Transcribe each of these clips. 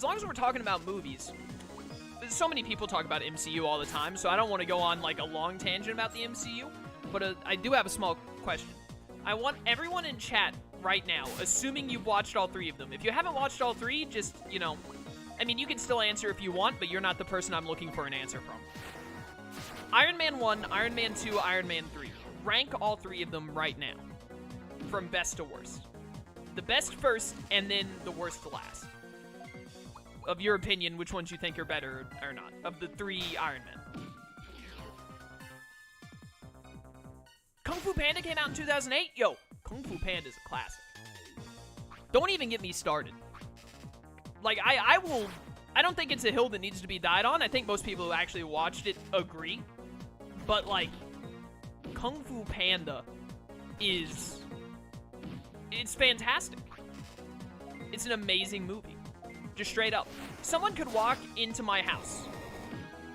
as long as we're talking about movies, so many people talk about MCU all the time, so I don't want to go on like a long tangent about the MCU, but I do have a small question. I want everyone in chat right now, assuming you've watched all 3 of them. If you haven't watched all 3, just, you know, I mean, you can still answer if you want, but you're not the person I'm looking for an answer from. Iron Man 1, Iron Man 2, Iron Man 3. Rank all 3 of them right now, from best to worst. The best first, and then the worst to last. Of your opinion, which ones you think are better or not, of the 3 Iron Men. Kung Fu Panda came out in 2008? Yo, Kung Fu Panda is a classic. Don't even get me started. Like, I don't think it's a hill that needs to be died on. I think most people who actually watched it agree. But, like, Kung Fu Panda it's fantastic. It's an amazing movie. Just straight up. Someone could walk into my house,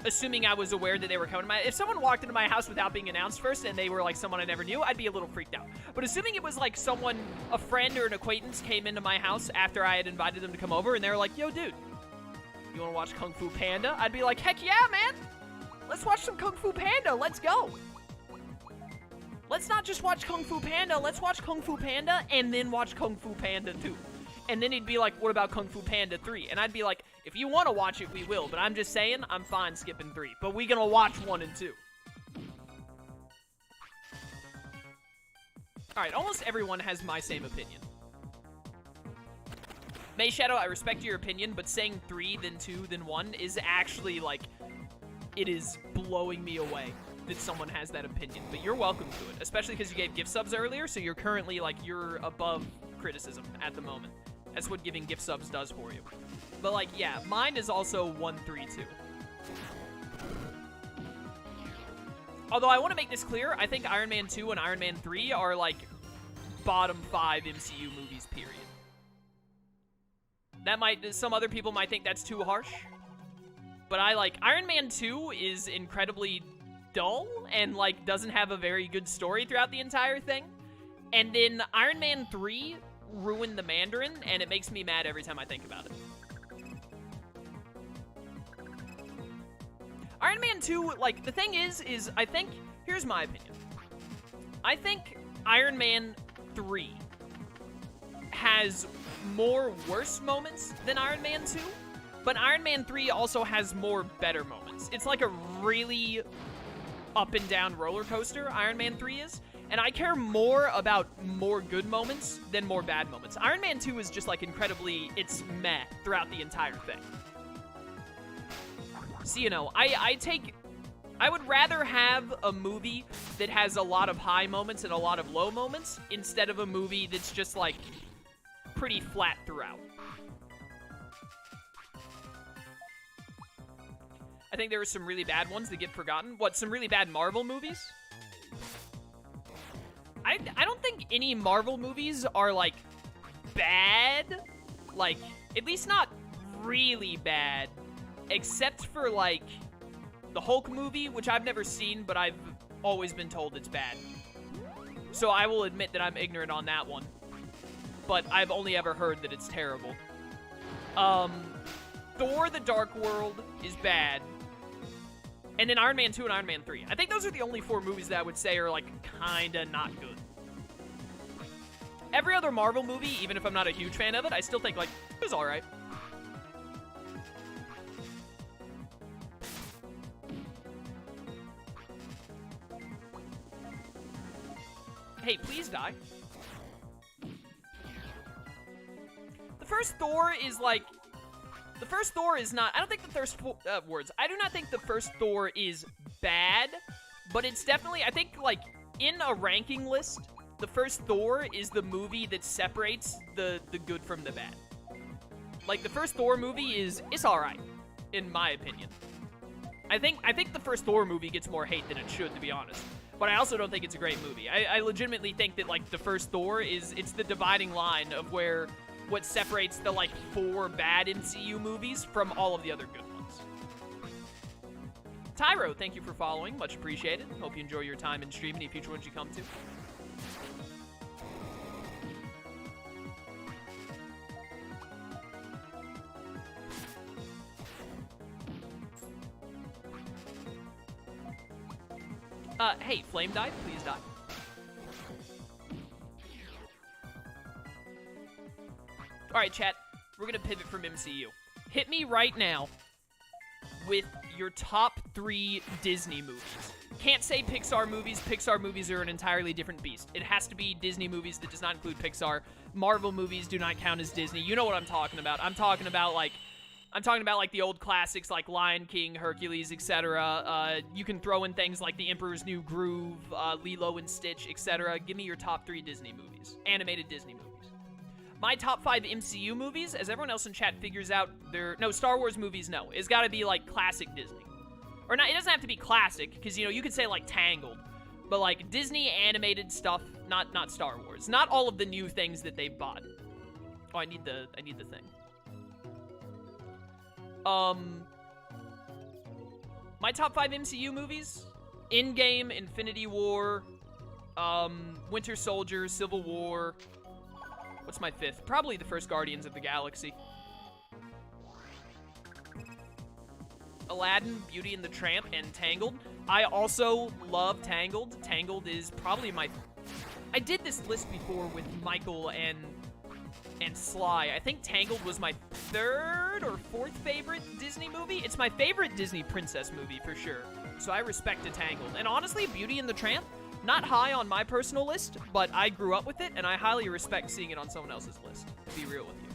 assuming I was aware that they were coming to my... If someone walked into my house without being announced first and they were, like, someone I never knew, I'd be a little freaked out. But assuming it was, like, someone, a friend or an acquaintance came into my house after I had invited them to come over, and they were like, yo, dude, you want to watch Kung Fu Panda? I'd be like, heck yeah, man! Let's watch some Kung Fu Panda. Let's go. Let's not just watch Kung Fu Panda. Let's watch Kung Fu Panda and then watch Kung Fu Panda 2. And then he'd be like, what about Kung Fu Panda 3? And I'd be like, if you want to watch it, we will. But I'm just saying, I'm fine skipping 3. But we gonna watch 1 and 2. Alright, almost everyone has my same opinion. May Shadow, I respect your opinion, but saying 3, then 2, then 1 is actually, like, it is blowing me away that someone has that opinion. But you're welcome to it, especially because you gave gift subs earlier, so you're currently, like, you're above criticism at the moment. That's what giving gift subs does for you. But, like, yeah, mine is also 1, 3, 2. Although I want to make this clear, I think Iron Man 2 and Iron Man 3 are, like, bottom 5 MCU movies, period. That might, some other people might think that's too harsh. But I like, Iron Man 2 is incredibly dull and, like, doesn't have a very good story throughout the entire thing. And then Iron Man 3 ruined the Mandarin, and it makes me mad every time I think about it. Iron Man 2, like, the thing is I think, here's my opinion. I think Iron Man 3 has more worse moments than Iron Man 2, but Iron Man 3 also has more better moments. It's like a really up and down roller coaster, Iron Man 3 is. And I care more about more good moments than more bad moments. Iron Man 2 is just, like, incredibly, it's meh throughout the entire thing. So, you know, I would rather have a movie that has a lot of high moments and a lot of low moments instead of a movie that's just, like, pretty flat throughout. I think there are some really bad ones that get forgotten. What, some really bad Marvel movies? I don't think any Marvel movies are, like, bad. Like, at least not really bad. Except for, like, the Hulk movie, which I've never seen, but I've always been told it's bad. So I will admit that I'm ignorant on that one. But I've only ever heard that it's terrible. Thor: The Dark World is bad. And then Iron Man 2 and Iron Man 3. I think those are the only 4 movies that I would say are, like, kinda not good. Every other Marvel movie, even if I'm not a huge fan of it, I still think, like, it was alright. Hey, please die. The first Thor is, like... The first Thor is not... I don't think the first... I do not think the first Thor is bad, but it's definitely... I think, like, in a ranking list, the first Thor is the movie that separates the good from the bad. Like, the first Thor movie is... It's alright, in my opinion. I think the first Thor movie gets more hate than it should, to be honest. But I also don't think it's a great movie. I legitimately think that, like, the first Thor is... It's the dividing line of where... What separates the, like, 4 bad MCU movies from all of the other good ones. Tyro, thank you for following. Much appreciated. Hope you enjoy your time in stream, any future ones you come to. Hey, Flame died. Please die. All right, chat. We're gonna pivot from MCU. Hit me right now with your top 3 Disney movies. Can't say Pixar movies. Pixar movies are an entirely different beast. It has to be Disney movies that does not include Pixar. Marvel movies do not count as Disney. You know what I'm talking about. I'm talking about like the old classics like Lion King, Hercules, etc. You can throw in things like The Emperor's New Groove, Lilo and Stitch, etc. Give me your top 3 Disney movies. Animated Disney movies. My top 5 MCU movies, as everyone else in chat figures out, no, Star Wars movies, no. It's gotta be, like, classic Disney. Or not, it doesn't have to be classic, because, you know, you could say, like, Tangled. But, like, Disney animated stuff, not Star Wars. Not all of the new things that they've bought. Oh, I need the thing. My top 5 MCU movies? Endgame, Infinity War, Winter Soldier, Civil War. What's my 5th? Probably the first Guardians of the Galaxy. Aladdin, Beauty and the Tramp, and Tangled. I also love Tangled. Tangled is probably my... I did this list before with Michael and Sly. I think Tangled was my 3rd or 4th favorite Disney movie. It's my favorite Disney princess movie for sure. So I respect Tangled. And honestly, Beauty and the Tramp, not high on my personal list, but I grew up with it, and I highly respect seeing it on someone else's list, to be real with you.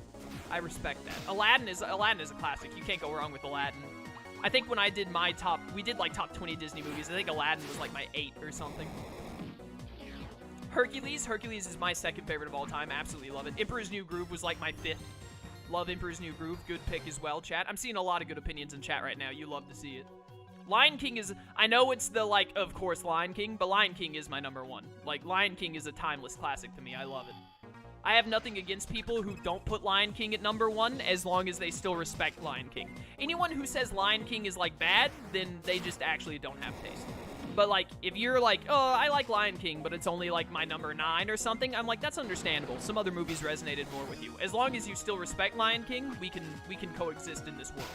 I respect that. Aladdin is a classic. You can't go wrong with Aladdin. I think when I did my top, we did like top 20 Disney movies. I think Aladdin was like my 8 or something. Hercules is my 2nd favorite of all time. Absolutely love it. Emperor's New Groove was like my 5th. Love Emperor's New Groove. Good pick as well, chat. I'm seeing a lot of good opinions in chat right now. You love to see it. Lion King is, I know it's the, like, of course, Lion King, but Lion King is my number 1. Like, Lion King is a timeless classic to me. I love it. I have nothing against people who don't put Lion King at number 1 as long as they still respect Lion King. Anyone who says Lion King is, like, bad, then they just actually don't have taste. But, like, if you're like, oh, I like Lion King, but it's only, like, my number 9 or something, I'm like, that's understandable. Some other movies resonated more with you. As long as you still respect Lion King, we can coexist in this world.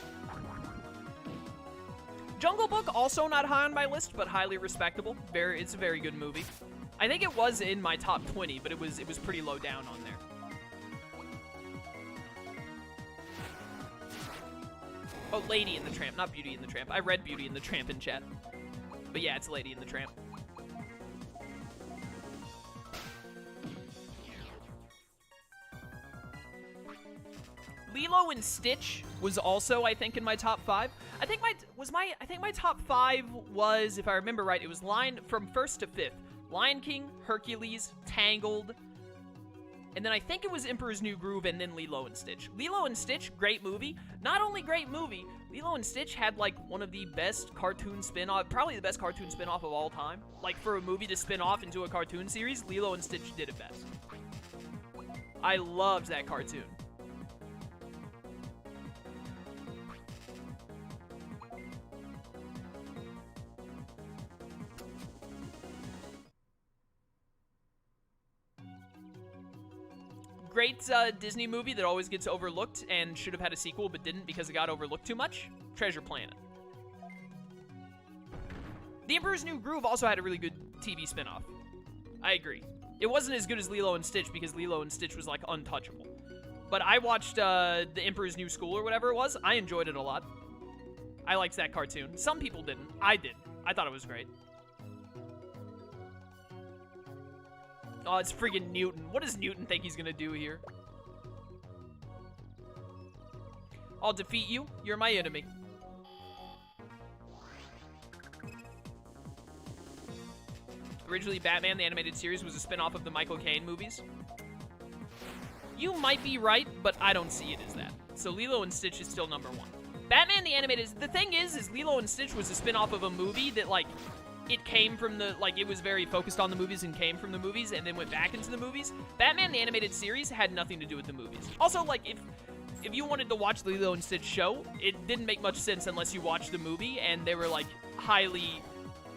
Jungle Book, also not high on my list, but highly respectable. It's a very good movie. I think it was in my top 20, but it was pretty low down on there. Oh, Lady and the Tramp, not Beauty and the Tramp. I read Beauty and the Tramp in chat. But yeah, it's Lady and the Tramp. Lilo and Stitch was also, I think, in my top 5. I think my top 5 was, if I remember right, it was from 1st to 5th. Lion King, Hercules, Tangled, and then I think it was Emperor's New Groove, and then Lilo and Stitch. Lilo and Stitch, great movie. Not only great movie, Lilo and Stitch had, like, one of the best cartoon spin-off, probably the best cartoon spin-off of all time. Like, for a movie to spin off into a cartoon series, Lilo and Stitch did it best. I loved that cartoon. Great Disney movie that always gets overlooked and should have had a sequel but didn't because it got overlooked too much. Treasure Planet. The Emperor's New Groove also had a really good TV spinoff. I agree. It wasn't as good as Lilo and Stitch because Lilo and Stitch was like untouchable. But I watched The Emperor's New School or whatever it was. I enjoyed it a lot. I liked that cartoon. Some people didn't. I did. I thought it was great. Oh, it's friggin' Newton. What does Newton think he's gonna do here? I'll defeat you. You're my enemy. Originally, Batman, the animated series, was a spin-off of the Michael Caine movies. You might be right, but I don't see it as that. So Lilo and Stitch is still number 1. Batman, the animated... The thing is Lilo and Stitch was a spin-off of a movie that, like... It came from the, like, it was very focused on the movies and came from the movies and then went back into the movies. Batman, the animated series, had nothing to do with the movies. Also, like, if you wanted to watch the Lilo and Stitch show, it didn't make much sense unless you watched the movie and they were, like, highly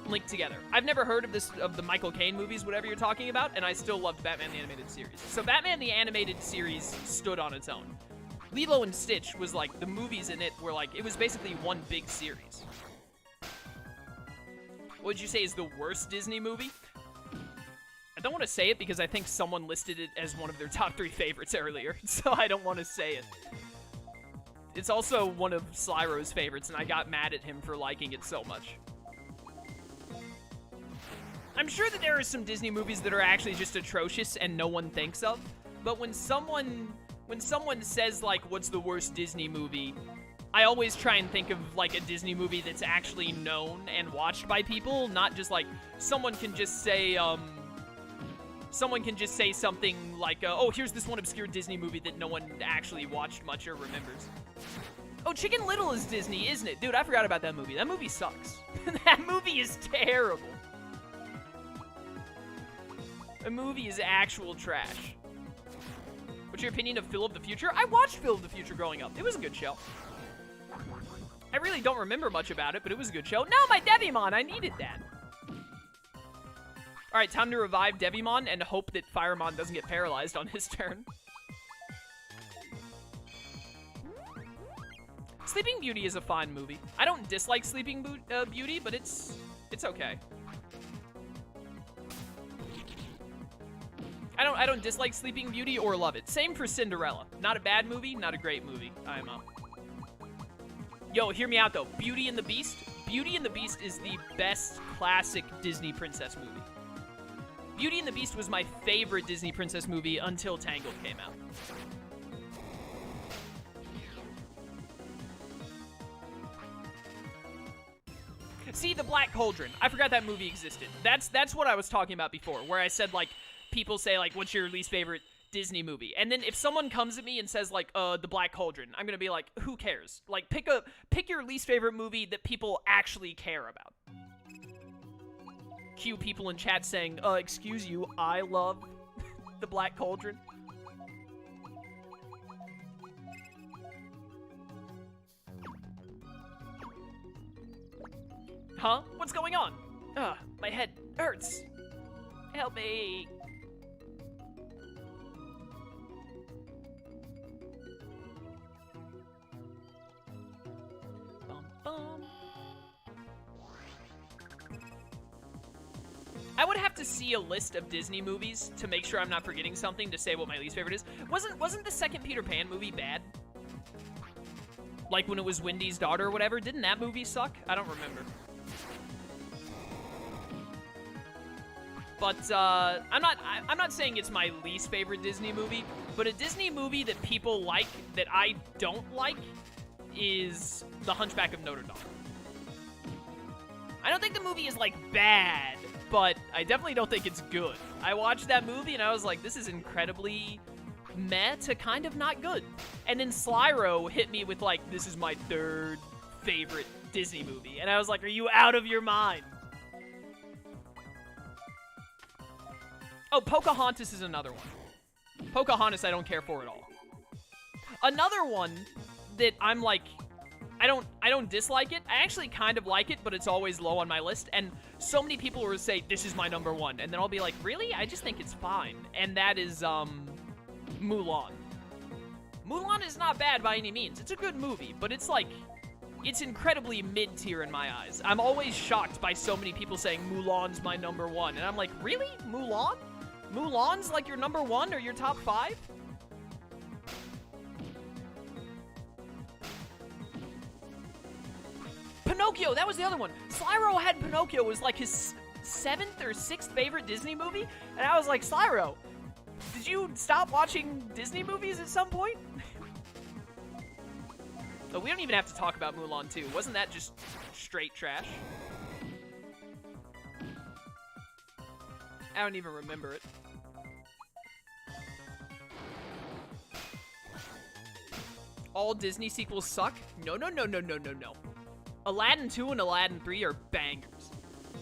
linked together. I've never heard of the Michael Caine movies, whatever you're talking about, and I still loved Batman, the animated series. So Batman, the animated series, stood on its own. Lilo and Stitch was, like, the movies in it were, like, it was basically one big series. What would you say is the worst Disney movie? I don't want to say it because I think someone listed it as one of their top 3 favorites earlier, so I don't want to say it. It's also one of Slyro's favorites, and I got mad at him for liking it so much. I'm sure that there are some Disney movies that are actually just atrocious and no one thinks of, but when someone says, like, what's the worst Disney movie, I always try and think of, like, a Disney movie that's actually known and watched by people, not just, like, someone can just say something like, oh, here's this one obscure Disney movie that no one actually watched much or remembers. Oh, Chicken Little is Disney, isn't it? Dude, I forgot about that movie. That movie sucks. That movie is terrible. The movie is actual trash. What's your opinion of Phil of the Future? I watched Phil of the Future growing up. It was a good show. I really don't remember much about it, but it was a good show. No, my Devimon! I needed that. Alright, time to revive Devimon and hope that Firemon doesn't get paralyzed on his turn. Sleeping Beauty is a fine movie. I don't dislike Sleeping Beauty, but it's okay. I don't dislike Sleeping Beauty or love it. Same for Cinderella. Not a bad movie, not a great movie. I'm Yo, hear me out though. Beauty and the Beast. Beauty and the Beast is the best classic Disney princess movie. Beauty and the Beast was my favorite Disney princess movie until Tangled came out. See, The Black Cauldron. I forgot that movie existed. That's what I was talking about before, where I said, like, people say, like, what's your least favorite Disney movie? And then if someone comes at me and says, like, The Black Cauldron, I'm gonna be like, who cares? Like, pick your least favorite movie that people actually care about. Cue people in chat saying, excuse you, I love The Black Cauldron. Huh? What's going on? Ugh, my head hurts. Help me. Bum, bum. I would have to see a list of Disney movies to make sure I'm not forgetting something to say what my least favorite is. Wasn't the second Peter Pan movie bad? Like when it was Wendy's daughter or whatever? Didn't that movie suck? I don't remember. But I'm not saying it's my least favorite Disney movie, but a Disney movie that people like that I don't like is The Hunchback of Notre Dame. I don't think the movie is, like, bad, but I definitely don't think it's good. I watched that movie and I was like, this is incredibly meh to kind of not good. And then Slyro hit me with, like, this is my 3rd favorite Disney movie. And I was like, are you out of your mind? Oh, Pocahontas is another one. Pocahontas I don't care for at all. Another one that I'm like, I don't dislike it. I actually kind of like it, but it's always low on my list. And so many people will say, this is my number 1. And then I'll be like, really? I just think it's fine. And that is, Mulan. Mulan is not bad by any means. It's a good movie, but it's like, it's incredibly mid-tier in my eyes. I'm always shocked by so many people saying Mulan's my number 1. And I'm like, really? Mulan? Mulan's like your number 1 or your top 5? Pinocchio, that was the other one. Slyro had Pinocchio as like his 7th or 6th favorite Disney movie. And I was like, Slyro, did you stop watching Disney movies at some point? But we don't even have to talk about Mulan 2. Wasn't that just straight trash? I don't even remember it. All Disney sequels suck? No. Aladdin 2 and Aladdin 3 are bangers.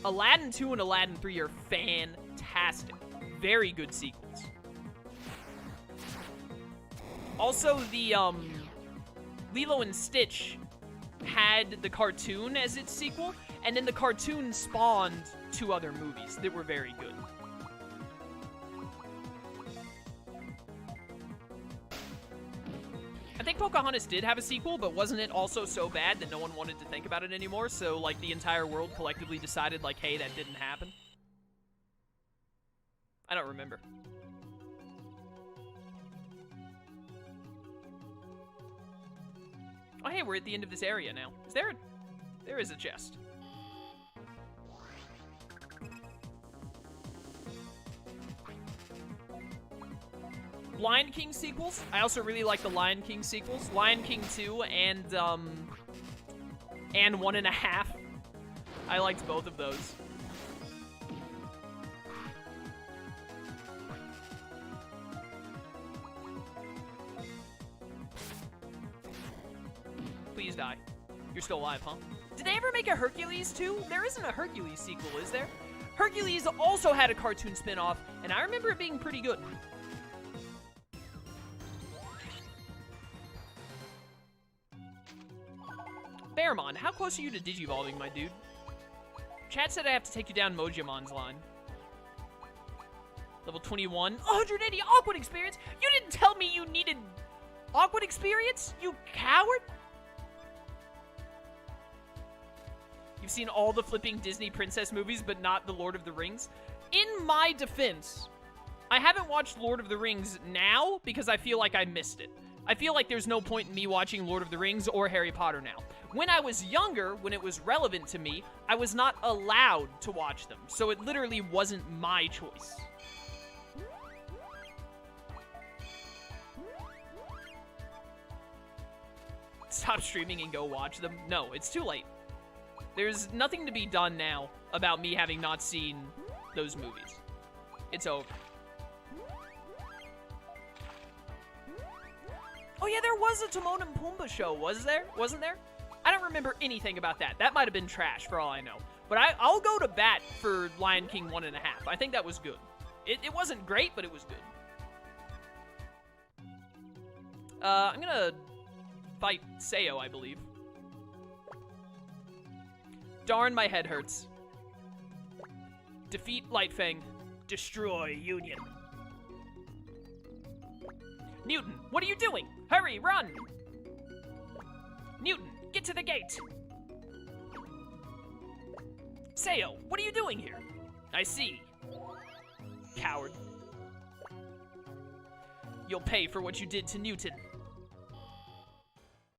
Aladdin 2 and Aladdin 3 are fantastic. Very good sequels. Also, the, Lilo and Stitch had the cartoon as its sequel, and then the cartoon spawned 2 other movies that were very good. I think Pocahontas did have a sequel, but wasn't it also so bad that no one wanted to think about it anymore? So, like, the entire world collectively decided, like, hey, that didn't happen? I don't remember. Oh, hey, we're at the end of this area now. Is there a... There is a chest. Lion King sequels. I also really like the Lion King sequels. Lion King 2 and 1.5. I liked both of those. Please die. You're still alive, huh? Did they ever make a Hercules 2? There isn't a Hercules sequel, is there? Hercules also had a cartoon spin-off, and I remember it being pretty good. Bearmon, how close are you to Digivolving, my dude? Chat said I have to take you down Mojamon's line. Level 21. 180 awkward experience? You didn't tell me you needed awkward experience, you coward? You've seen all the flipping Disney princess movies, but not the Lord of the Rings? In my defense, I haven't watched Lord of the Rings now because I feel like I missed it. I feel like there's no point in me watching Lord of the Rings or Harry Potter now. When I was younger, when it was relevant to me, I was not allowed to watch them, so it literally wasn't my choice. Stop streaming and go watch them? No, it's too late. There's nothing to be done now about me having not seen those movies. It's over. Oh yeah, there was a Timon and Pumbaa show, wasn't there? I don't remember anything about that. That might have been trash for all I know. But I'll go to bat for Lion King 1.5. I think that was good. It wasn't great, but it was good. I'm gonna fight Sayo, I believe. Darn, my head hurts. Defeat Lightfang. Destroy Union. Newton, what are you doing? Hurry, run! Newton, get to the gate! Sayo, what are you doing here? I see. Coward. You'll pay for what you did to Newton.